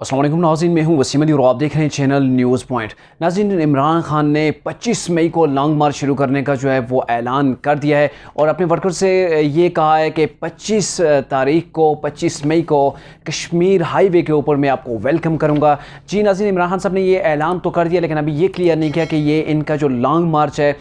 अस्सलाम वालेकुम नाज़रीन, मैं हूं वसीम अली और आप देख रहे हैं चैनल न्यूज़ पॉइंट। नाज़रीन, इमरान खान ने 25 मई को लॉन्ग मार्च शुरू करने का जो है वो ऐलान कर दिया है और अपने वर्कर से ये कहा है कि 25 मई को कश्मीर हाईवे के ऊपर मैं आपको वेलकम करूंगा। जी नाज़रीन, इमरान खान साहब ने ये ऐलान तो कर दिया, लेकिन अभी ये क्लियर नहीं किया कि ये इनका जो लॉन्ग मार्च है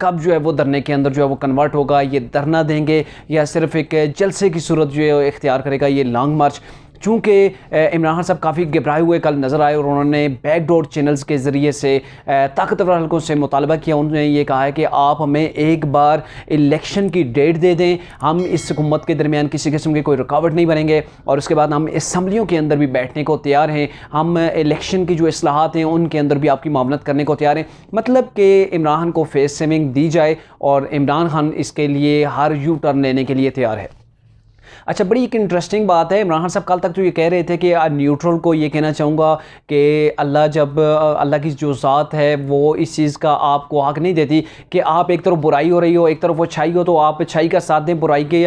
कब जो है वो धरने के अंदर जो है वो कन्वर्ट होगा। ये धरना देंगे या सिर्फ एक जलसे की सूरत जो है इख्तियार करेगा ये लॉन्ग मार्च। चूँकि इमरान खान साहब काफ़ी घबराए हुए कल नज़र आए और उन्होंने बैकडोर चैनल्स के ज़रिए से ताकतवर हल्कों से मुतालबा किया। उन्होंने ये कहा है कि आप हमें एक बार इलेक्शन की डेट दे दें, हम इस हुकूमत के दरमियान किसी किस्म की कोई रुकावट नहीं बनेंगे और उसके बाद हम असम्बलियों के अंदर भी बैठने को तैयार हैं, हम इलेक्शन की जो इस्लाहात हैं उनके अंदर भी आपकी मामलत करने को तैयार हैं। मतलब कि इमरान खान को फेस सेविंग दी जाए और इमरान खान इसके लिए हर यू टर्न लेने के लिए तैयार है। अच्छा, बड़ी एक इंटरेस्टिंग बात है, इमरान खान साहब कल तक तो ये कह रहे थे कि न्यूट्रल को ये कहना चाहूँगा कि अल्लाह की जो ज़ात है वो इस चीज़ का आपको हक़ नहीं देती कि आप एक तरफ बुराई हो रही हो, एक तरफ वो अच्छाई हो, तो आप अच्छाई का साथ दें, बुराई के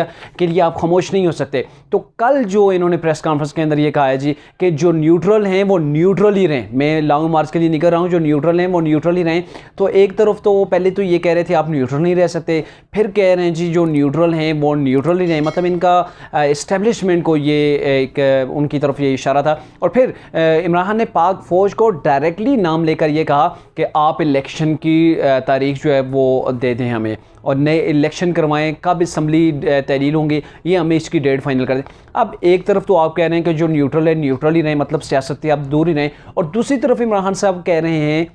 लिए आप खामोश नहीं हो सकते। तो कल जो इन्होंने प्रेस कॉन्फ्रेंस के अंदर ये कहा है जी कि जो न्यूट्रल हैं वो न्यूट्रल ही रहें। मैं लॉन्ग मार्च के लिए नहीं कर रहा हूँ, जो न्यूट्रल हैं वो न्यूट्रल ही रहें। तो एक तरफ तो पहले तो ये कह रहे थे आप न्यूट्रल नहीं रह सकते, फिर कह रहे हैं जी जो न्यूट्रल हैं वो न्यूट्रल ही रहें। मतलब इनका इस्टेब्लिशमेंट को ये एक उनकी तरफ ये इशारा था। और फिर इमरान खान ने पाक फ़ौज को डायरेक्टली नाम लेकर ये कहा कि आप इलेक्शन की तारीख जो है वो दे दें हमें और नए इलेक्शन करवाएं, कब असम्बली तहलील होंगी ये हमें इसकी डेट फाइनल कर दें। अब एक तरफ तो आप कह रहे हैं कि जो न्यूट्रल है न्यूट्रल ही रहें, मतलब सियासत से आप दूर ही रहें, और दूसरी तरफ इमरान खान साहब कह रहे हैं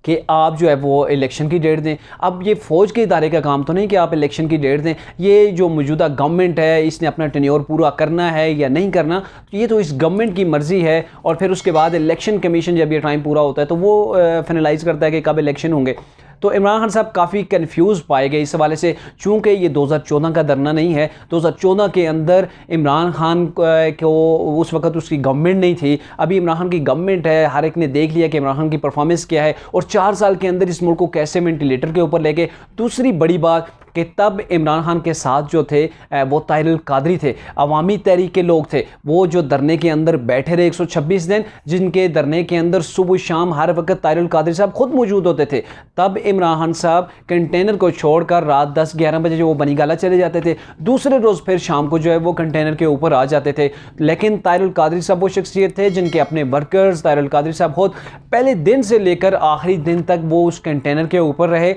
कि आप जो है वो इलेक्शन की डेट दें। अब ये फ़ौज के इदारे का काम तो नहीं कि आप इलेक्शन की डेट दें, ये जो मौजूदा गवर्नमेंट है इसने अपना टेन्योर पूरा करना है या नहीं करना, तो ये तो इस गवर्नमेंट की मर्ज़ी है। और फिर उसके बाद इलेक्शन कमीशन जब ये टाइम पूरा होता है तो वो फाइनलाइज़ करता है कि कब इलेक्शन होंगे। तो इमरान खान साहब काफ़ी कन्फ्यूज़ पाए गए इस हवाले से, चूँकि ये 2014 का धरना नहीं है। 2014 के अंदर इमरान खान को उस वक्त उसकी गवर्नमेंट नहीं थी, अभी इमरान खान की गवर्नमेंट है। हर एक ने देख लिया कि इमरान खान की परफॉर्मेंस क्या है और 4 साल के अंदर इस मुल्क को कैसे वेंटिलेटर के ऊपर ले गए। दूसरी बड़ी बात कि तब इमरान खान के साथ जो थे वो ताहिरुल कादरी थे, अवामी तहरीक के लोग थे, वो जो धरने के अंदर बैठे रहे 126 दिन, जिनके धरने के अंदर सुबह शाम हर वक्त ताहिरुल कादरी साहब खुद मौजूद होते थे। तब इमरान खान साहब कंटेनर को छोड़कर रात 10-11 बजे जो वो बनीगाला चले जाते थे, दूसरे रोज़ फिर शाम को जो है वो कंटेनर के ऊपर आ जाते थे। लेकिन ताहिरुल कादरी साहब वो शख्सियत थे जिनके अपने वर्कर्स, ताहिरुल कादरी साहब खुद पहले दिन से लेकर आखिरी दिन तक वो उस कंटेनर के ऊपर रहे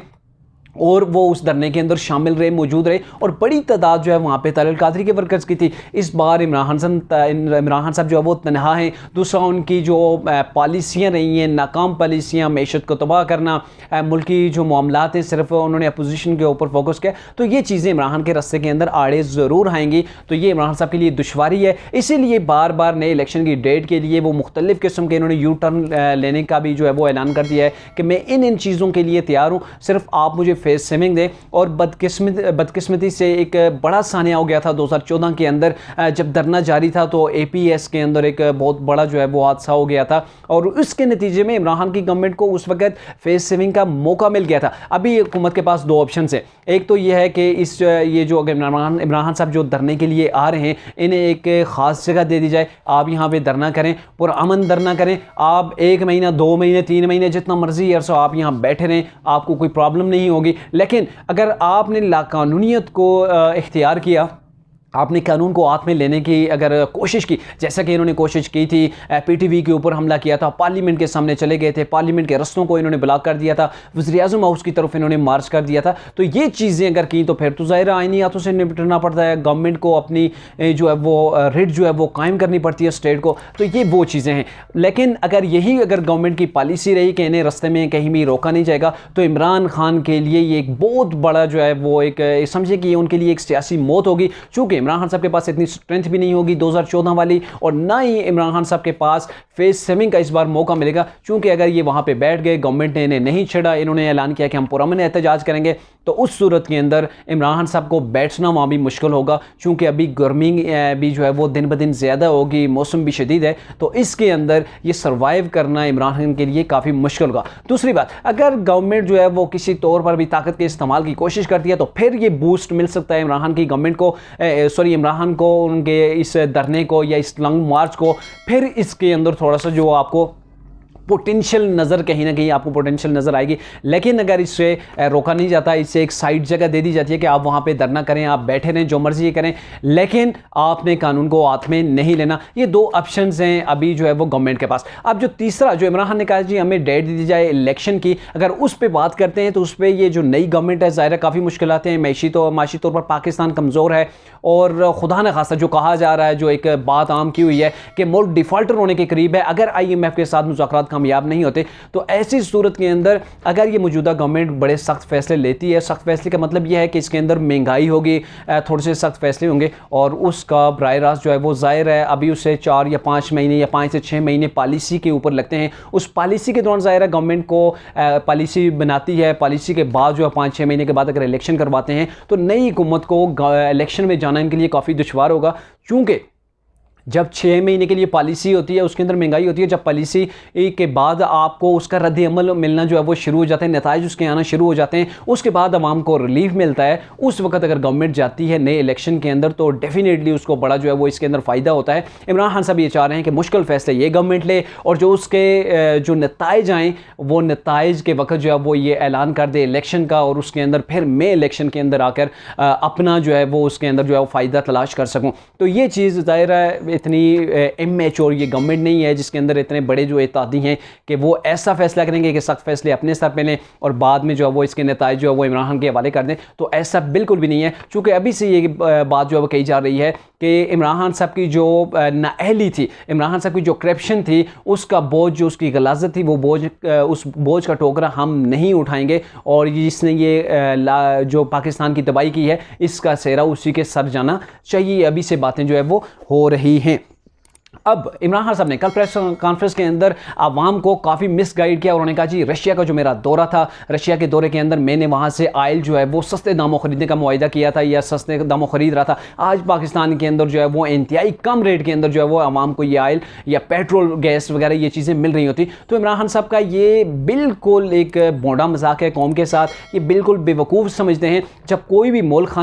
और वो उस धरने के अंदर शामिल रहे, मौजूद रहे, और बड़ी तादाद जो है वहाँ पे ताहिरुल कादरी के वर्कर्स की थी। इस बार इमरान खान साहब जो है वो तनहा हैं। दूसरा, उनकी जो पॉलिसियाँ रही हैं, नाकाम पॉलिसियाँ, मैशत को तबाह करना, मुल्क की जो मामलात हैं सिर्फ उन्होंने अपोजिशन के ऊपर फोकस किया, तो ये चीज़ें इमरान खान के रस्ते के अंदर आड़े ज़रूर आएंगी। तो ये इमरान साहब के लिए दुश्वारी है, इसीलिए बार बार नए इलेक्शन की डेट के लिए वो मुख्तलिफ़ किस्म के इन्होंने यू टर्न लेने का भी जो है वो ऐलान कर दिया है कि मैं इन चीज़ों के लिए तैयार हूँ, सिर्फ आप मुझे फेस सेविंग दे। और बदकिस्मती से एक बड़ा सानिया हो गया था 2014 के अंदर, जब धरना जारी था तो APS के अंदर एक बहुत बड़ा जो है वो हादसा हो गया था और उसके नतीजे में इमरान खान की गवर्नमेंट को उस वक्त फेस सेविंग का मौका मिल गया था। अभी हुकूमत के पास 2 ऑप्शन है, एक तो ये है कि ये जो इमरान खान साहब जो धरने के लिए आ रहे हैं इन्हें एक ख़ास जगह दे दी जाए, आप यहाँ पे धरना करें, पुरअमन धरना करें, आप 1 महीना 2 महीने 3 महीने जितना मर्जी अरसा आप यहाँ बैठे रहें, आपको कोई प्रॉब्लम नहीं होगी। लेकिन अगर आपने लाकानूनियत को इख्तियार किया, आपने कानून को हाथ में लेने की अगर कोशिश की, जैसा कि इन्होंने कोशिश की थी, PTV के ऊपर हमला किया था, पार्लियामेंट के सामने चले गए थे, पार्लियामेंट के रस्तों को इन्होंने ब्लॉक कर दिया था, वज़ीर-ए-आज़म हाउस की तरफ इन्होंने मार्च कर दिया था, तो ये चीज़ें अगर की तो फिर तो ज़ाहिर आईनी हाथों से निपटना पड़ता है, गवर्नमेंट को अपनी जो है वो रिट जो है वो कायम करनी पड़ती है स्टेट को। तो ये वो चीज़ें हैं। लेकिन अगर गवर्नमेंट की पॉलिसी रही कि इन्हें रस्ते में कहीं भी रोका नहीं जाएगा, तो इमरान खान के लिए ये एक बहुत बड़ा जो है वो एक समझे कि उनके लिए एक सियासी मौत होगी, चूँकि इमरान खान साहब के पास स्ट्रेंथ भी नहीं होगी 2014 वाली, और ना ही इमरान खान साहब के पास फेस सेविंग का इस बार मौका मिलेगा। चूंकि अगर ये वहां पे बैठ गए, गवर्नमेंट ने इन्हें नहीं छेड़ा, इन्होंने ऐलान किया कि हम पुरअमन एहतजाज करेंगे, तो उस सूरत के अंदर इमरान खान साहब को बैठना वहाँ भी मुश्किल होगा। चूँकि अभी गर्मी भी जो है वो दिन ब दिन ज़्यादा होगी, मौसम भी शदीद है, तो इसके अंदर ये सर्वाइव करना इमरान खान के लिए काफ़ी मुश्किल होगा। दूसरी बात, अगर गवर्नमेंट जो है वो किसी तौर पर भी ताकत के इस्तेमाल की कोशिश करती है तो फिर ये बूस्ट मिल सकता है इमरान खान की गवर्नमेंट को सॉरी इमरान को उनके इस धरने को या इस लॉन्ग मार्च को फिर इसके अंदर थोड़ा सा जो आपको पोटेंशियल नज़र कहीं ना कहीं आपको पोटेंशियल नज़र आएगी। लेकिन अगर इससे रोका नहीं जाता, इससे एक साइड जगह दे दी जाती है कि आप वहाँ पे धरना करें, आप बैठे रहें, जो मर्जी करें, लेकिन आपने कानून को हाथ में नहीं लेना। ये दो ऑप्शंस हैं अभी जो है वो गवर्नमेंट के पास। अब जो तीसरा जो इमरान खान ने कहा जी हमें डेट दी जाए इलेक्शन की, अगर उस पर बात करते हैं तो उस पर ये जो नई गवर्नमेंट है ज़ाहिर है काफ़ी मुश्किलातें हैं, माशी तौर पर पाकिस्तान कमज़ोर है और खुदा न खास्ता जो कहा जा रहा है, जो एक बात आम की हुई है कि मुल्क डिफ़ॉल्टर होने के करीब है अगर IMF के साथ मुज़ाकरात कामयाब नहीं होते। तो ऐसी सूरत के अंदर अगर ये मौजूदा गवर्नमेंट बड़े सख्त फैसले लेती है, सख्त फैसले का मतलब यह है कि इसके अंदर महंगाई होगी, थोड़े से सख्त फैसले होंगे और उसका बराह रास्त जो है वो ज़ाहिर है अभी उससे 4 या 5 महीने या 5 से 6 महीने पॉलिसी के ऊपर लगते हैं। उस पॉलिसी के दौरान ज़ाहिर है गवर्नमेंट को पॉलिसी बनाती है, पॉलिसी के बाद जो है 5-6 महीने के बाद अगर इलेक्शन करवाते हैं तो नई हुकूमत को इलेक्शन में जाना इनके लिए काफ़ी दुश्वार होगा, चूँकि जब 6 महीने के लिए पॉलिसी होती है उसके अंदर महंगाई होती है, जब पॉलिसी के बाद आपको उसका रद्द अमल मिलना जो है वो शुरू हो जाते हैं, नताइज उसके आना शुरू हो जाते हैं, उसके बाद आवाम को रिलीफ मिलता है। उस वक्त अगर गवर्नमेंट जाती है नए इलेक्शन के अंदर तो डेफिनेटली उसको बड़ा जो है वो इसके अंदर फ़ायदा होता है। इमरान खान साहब ये चाह रहे हैं कि मुश्किल फैसले ये गवर्नमेंट ले और जो उसके जो नताइज आएँ वो नताइज के वक्त जो है वो ये ऐलान कर दे इलेक्शन का और उसके अंदर फिर मैं इलेक्शन के अंदर आकर अपना जो है वो उसके अंदर जो है वो फ़ायदा तलाश कर सकूँ। तो ये चीज़ ज़ाहिर है इतनी इमेच्योर ये गवर्नमेंट नहीं है जिसके अंदर इतने बड़े जो इत्तेहादी हैं कि वो ऐसा फैसला करेंगे कि सख्त फैसले अपने सर पे लें और बाद में जो है वो इसके नताइज जो है वो इमरान खान के हवाले कर दें। तो ऐसा बिल्कुल भी नहीं है, चूँकि अभी से ये बात जो है वो कही जा रही है कि इमरान खान साहब की जो नाअहली थी, इमरान खान साहब की जो करप्शन थी, उसका बोझ जो उसकी गलाजत थी वो बोझ उस बोझ का टोकरा हम नहीं उठाएंगे और जिसने ये जो पाकिस्तान की तबाही की है इसका सेहरा उसी के सर जाना चाहिए। अभी से बातें जो है वो हो रही हैं। अब इमरान खान साहब ने कल प्रेस कॉन्फ्रेंस के अंदर आवाम को काफ़ी मिसगाइड किया और उन्होंने कहा जी रशिया का जो मेरा दौरा था, रशिया के दौरे के अंदर मैंने वहाँ से आयल जो है वो सस्ते दामों खरीदने का मुआहिदा किया था या सस्ते दामों खरीद रहा था। आज पाकिस्तान के अंदर जो है वो इंतहाई कम रेट के अंदर जो है वो आवाम को ये आयल या पेट्रोल गैस वगैरह ये चीज़ें मिल रही होती। तो इमरान खान साहब का ये बिल्कुल एक बोंडा मजाक है कौम के साथ, ये बिल्कुल बेवकूफ़ समझते हैं। जब कोई भी मुल्क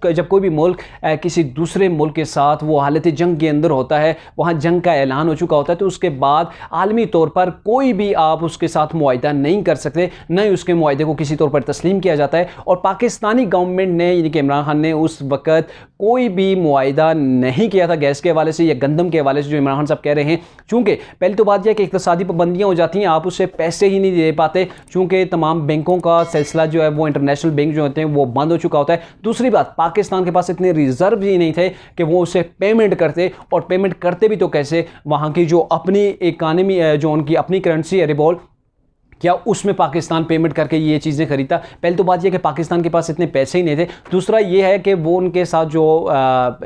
जब कोई भी मुल्क किसी दूसरे मुल्क के साथ वो हालत जंग के अंदर होता है, वहाँ जंग का ऐलान हो चुका होता है, तो उसके बाद आलमी तौर पर कोई भी आप उसके साथ मुआहिदा नहीं कर सकते, न ही उसके मुआहिदे को किसी तौर पर तस्लीम किया जाता है। और पाकिस्तानी गवर्नमेंट ने यानी कि इमरान खान ने उस वक़्त कोई भी मुआहिदा नहीं किया था गैस के हवाले से या गंदम के हवाले से जो इमरान खान साहब कह रहे हैं। चूँकि पहली तो बात यह कि इक़्तिसादी पाबंदियाँ हो जाती हैं, आप उससे पैसे ही नहीं दे पाते, चूँकि तमाम बैंकों का सिलसिला जो है वो इंटरनेशनल बैंक जो होते हैं वो बंद हो चुका होता है। दूसरी बात, पाकिस्तान के पास इतने रिजर्व ही नहीं थे कि वो उसे पेमेंट करते, और पेमेंट करते भी तो कैसे, वहाँ की जो अपनी इकानमी जो उनकी अपनी करेंसी है रिबॉल, क्या उसमें पाकिस्तान पेमेंट करके ये चीज़ें खरीदता। पहले तो बात यह कि पाकिस्तान के पास इतने पैसे ही नहीं थे। दूसरा ये है कि वो उनके साथ जो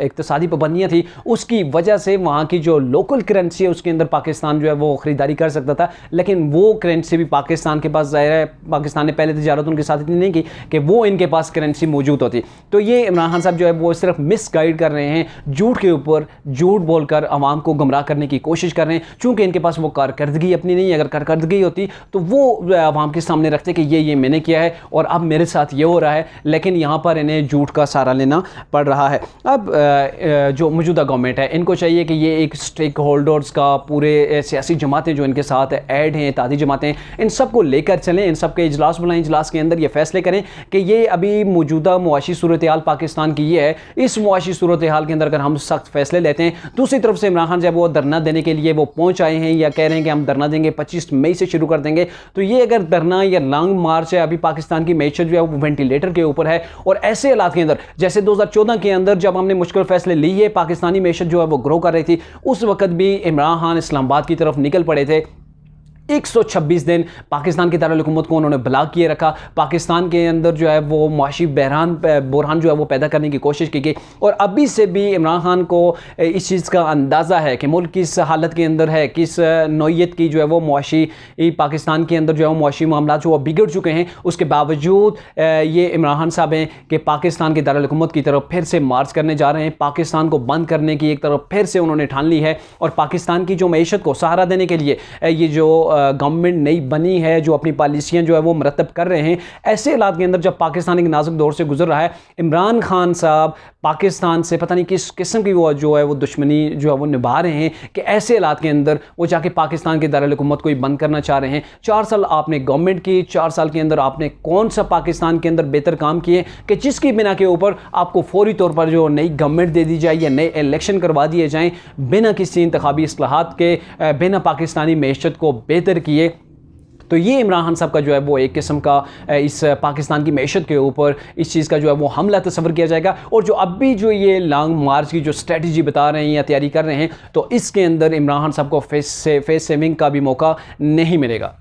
इक़्तिसादी पाबंदियाँ थी उसकी वजह से वहाँ की जो लोकल करेंसी है उसके अंदर पाकिस्तान जो है वो ख़रीदारी कर सकता था, लेकिन वो करेंसी भी पाकिस्तान के पास ज़ाहिर है पाकिस्तान ने पहले तजारत उनके साथ इतनी नहीं की कि वो इनके पास करेंसी मौजूद होती। तो ये इमरान खान साहब जो है वो सिर्फ मिसगाइड कर रहे हैं, झूठ के ऊपर झूठ बोलकर आवाम को गुमराह करने की कोशिश कर रहे हैं। चूँकि इनके पास वो कारकर्दगी अपनी नहीं है, अगर कारकर्दगी होती तो वो आवाम के सामने रखते कि ये मैंने किया है और अब मेरे साथ ये हो रहा है, लेकिन यहाँ पर इन्हें झूठ का सहारा लेना पड़ रहा है। अब जो मौजूदा गवर्नमेंट है इनको चाहिए कि ये एक स्टेक होल्डर्स का पूरे सियासी जमातें जो इनके साथ ऐड हैं, इत्तेहादी जमातें, इन सब को लेकर चलें, इन सब के इजलास बुलाएं, इजलास के अंदर ये फैसले करें कि ये अभी मौजूदा मुआशी सूरत हाल पाकिस्तान की ये है, इस मुआशी सूरत हाल के अंदर अगर हम सख्त फैसले लेते हैं। दूसरी तरफ से इमरान खान जब वो धरना देने के लिए वो पहुँच आए हैं या कह रहे हैं कि हम धरना देंगे 25 मई से शुरू कर देंगे, तो ये अगर धरना या लॉन्ग मार्च है, अभी पाकिस्तान की मैशत जो है वो वेंटिलेटर के ऊपर है। और ऐसे हालात के अंदर जैसे 2014 के अंदर जब हमने मुश्किल फैसले लिए, पाकिस्तानी मैशत जो है वो ग्रो कर रही थी, उस वक्त भी इमरान खान इस्लामाबाद की तरफ निकल पड़े थे। 126 दिन पाकिस्तान की दारुल हुकूमत को उन्होंने ब्लॉक किए रखा, पाकिस्तान के अंदर जो है वो मुआशी बुरहान जो है वो पैदा करने की कोशिश की गई। और अभी से भी इमरान खान को इस चीज़ का अंदाज़ा है कि मुल्क किस हालत के अंदर है, किस नौइयत की जो है वो मुआशी पाकिस्तान के अंदर जो है वो मुआशी मामला जो बिगड़ चुके हैं। उसके बावजूद ये इमरान खान साहब हैं कि पाकिस्तान की दारुल हुकूमत की तरफ फिर से मार्च करने जा रहे हैं, पाकिस्तान को बंद करने की एक तरफ फिर से उन्होंने ठान ली है। और पाकिस्तान की जो मैशत को सहारा देने के लिए ये जो गवर्नमेंट नई बनी है, जो अपनी पॉलिसियाँ जो है वो मरतब कर रहे हैं, ऐसे हालात के अंदर जब पाकिस्तान एक नाजुक दौर से गुजर रहा है, इमरान खान साहब पाकिस्तान से पता नहीं किस किस्म की वो जो है वो दुश्मनी जो है वो निभा रहे हैं कि ऐसे हालात के अंदर वो जाके पाकिस्तान के दारुल हुकूमत को ही बंद करना चाह रहे हैं। 4 साल आपने गवर्नमेंट की, 4 साल के अंदर आपने कौन सा पाकिस्तान के अंदर बेहतर काम किए कि जिसकी बिना के ऊपर आपको फौरी तौर पर जो नई गवर्नमेंट दे दी जाए या नए इलेक्शन करवा दिए जाएँ बिना किसी इंतखाबी इस्लाहात के, बिना पाकिस्तानी मैशत को बेहतर किए। तो ये इमरान खान साहब का जो है वो एक किस्म का इस पाकिस्तान की मैशत के ऊपर इस चीज़ का जो है वो हमला तस्वर किया जाएगा। और जो अब भी जो ये लॉन्ग मार्च की जो स्ट्रेटजी बता रहे हैं या तैयारी कर रहे हैं, तो इसके अंदर इमरान खान साहब को फेस सेविंग का भी मौका नहीं मिलेगा।